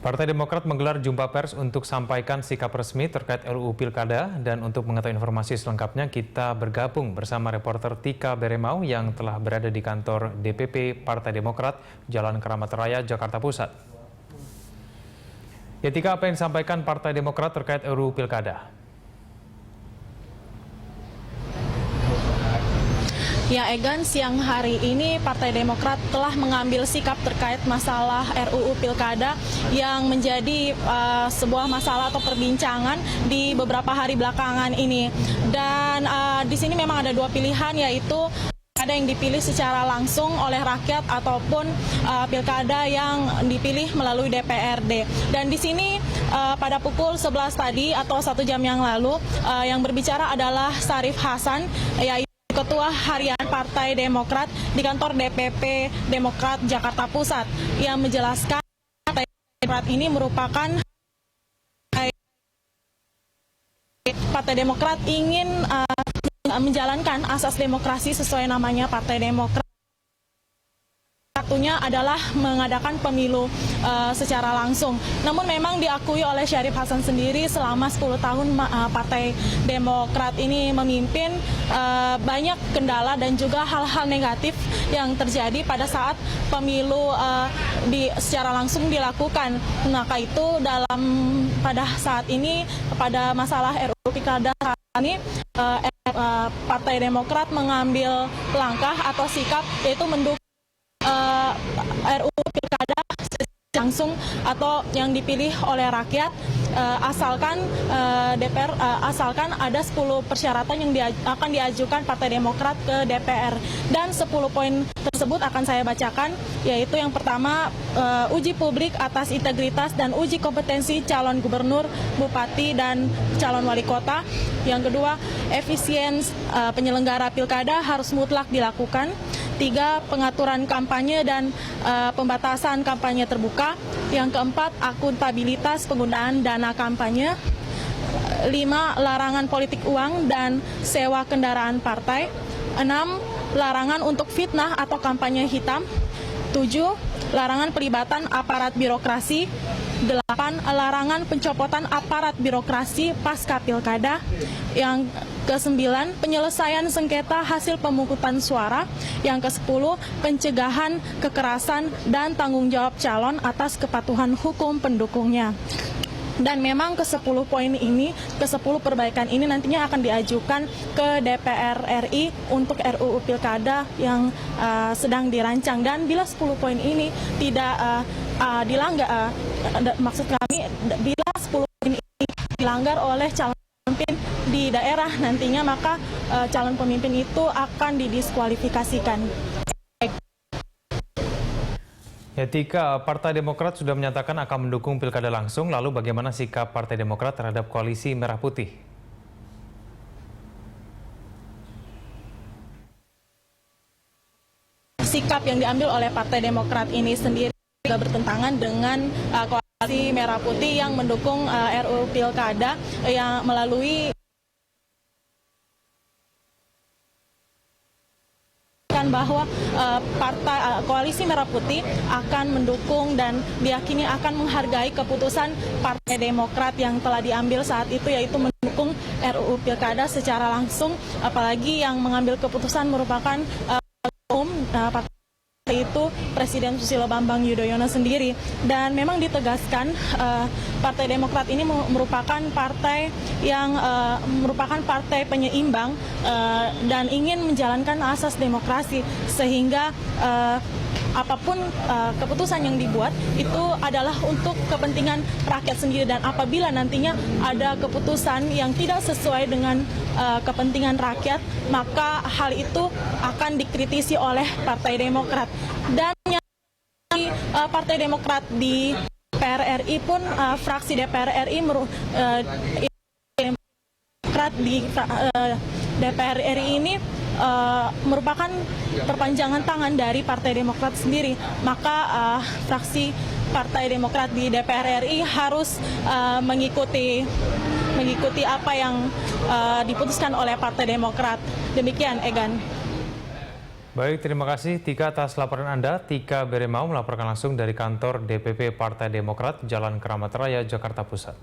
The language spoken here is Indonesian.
Partai Demokrat menggelar jumpa pers untuk sampaikan sikap resmi terkait RUU Pilkada, dan untuk mengetahui informasi selengkapnya kita bergabung bersama reporter Tika Beremau yang telah berada di kantor DPP Partai Demokrat, Jalan Keramat Raya, Jakarta Pusat. Ya Tika, apa yang disampaikan Partai Demokrat terkait RUU Pilkada? Ya Egan, siang hari ini Partai Demokrat telah mengambil sikap terkait masalah RUU Pilkada yang menjadi sebuah masalah atau perbincangan di beberapa hari belakangan ini. Dan di sini memang ada dua pilihan, yaitu ada yang dipilih secara langsung oleh rakyat ataupun pilkada yang dipilih melalui DPRD. Dan di sini pada pukul 11 tadi atau 1 jam yang lalu yang berbicara adalah Syarif Hasan, yaitu Ketua Harian Partai Demokrat di kantor DPP Demokrat Jakarta Pusat, yang menjelaskan Partai Demokrat ini merupakan Partai Demokrat ingin menjalankan asas demokrasi sesuai namanya Partai Demokrat. Satunya adalah mengadakan pemilu secara langsung. Namun memang diakui oleh Syarif Hasan sendiri selama 10 tahun Partai Demokrat ini memimpin, banyak kendala dan juga hal-hal negatif yang terjadi pada saat pemilu secara langsung dilakukan. Maka itu pada saat ini pada masalah RUU Pilkada ini Partai Demokrat mengambil langkah atau sikap, yaitu mendukung RUU Pilkada langsung atau yang dipilih oleh rakyat, asalkan asalkan ada 10 persyaratan yang akan diajukan Partai Demokrat ke DPR, dan 10 poin tersebut akan saya bacakan, yaitu yang pertama uji publik atas integritas dan uji kompetensi calon gubernur, bupati, dan calon wali kota. Yang kedua, efisiensi penyelenggara pilkada harus mutlak dilakukan. 3, pengaturan kampanye dan pembatasan kampanye terbuka. Yang keempat, akuntabilitas penggunaan dana kampanye. 5, larangan politik uang dan sewa kendaraan partai. 6, larangan untuk fitnah atau kampanye hitam. 7, larangan pelibatan aparat birokrasi. 8, larangan pencopotan aparat birokrasi pasca pilkada. Yang ke-9, penyelesaian sengketa hasil pemungutan suara. Yang ke-10, pencegahan kekerasan dan tanggung jawab calon atas kepatuhan hukum pendukungnya. Dan memang ke-10 poin ini, ke-10 perbaikan ini nantinya akan diajukan ke DPR RI untuk RUU Pilkada yang sedang dirancang. Dan bila 10 poin ini tidak dilanggar, maksud kami bila 10 poin ini dilanggar oleh calon pemimpin di daerah nantinya, maka calon pemimpin itu akan didiskualifikasikan. Ya Tika, Partai Demokrat sudah menyatakan akan mendukung pilkada langsung, lalu bagaimana sikap Partai Demokrat terhadap koalisi Merah Putih? Sikap yang diambil oleh Partai Demokrat ini sendiri juga bertentangan dengan koalisi Merah Putih yang mendukung RUU Pilkada yang melalui bahwa koalisi Merah Putih akan mendukung dan diyakini akan menghargai keputusan Partai Demokrat yang telah diambil saat itu, yaitu mendukung RUU Pilkada secara langsung, apalagi yang mengambil keputusan merupakan Partai itu Presiden Susilo Bambang Yudhoyono sendiri. Dan memang ditegaskan Partai Demokrat ini merupakan partai yang merupakan partai penyeimbang dan ingin menjalankan asas demokrasi, sehingga apapun keputusan yang dibuat itu adalah untuk kepentingan rakyat sendiri. Dan apabila nantinya ada keputusan yang tidak sesuai dengan kepentingan rakyat, maka hal itu akan dikritisi oleh Partai Demokrat. Dan Partai Demokrat di DPR RI pun, fraksi DPR RI di DPR RI ini merupakan perpanjangan tangan dari Partai Demokrat sendiri. Maka fraksi Partai Demokrat di DPR RI harus mengikuti apa yang diputuskan oleh Partai Demokrat. Demikian, Egan. Baik, terima kasih Tika atas laporan Anda. Tika Beremau melaporkan langsung dari kantor DPP Partai Demokrat, Jalan Keramat Raya, Jakarta Pusat.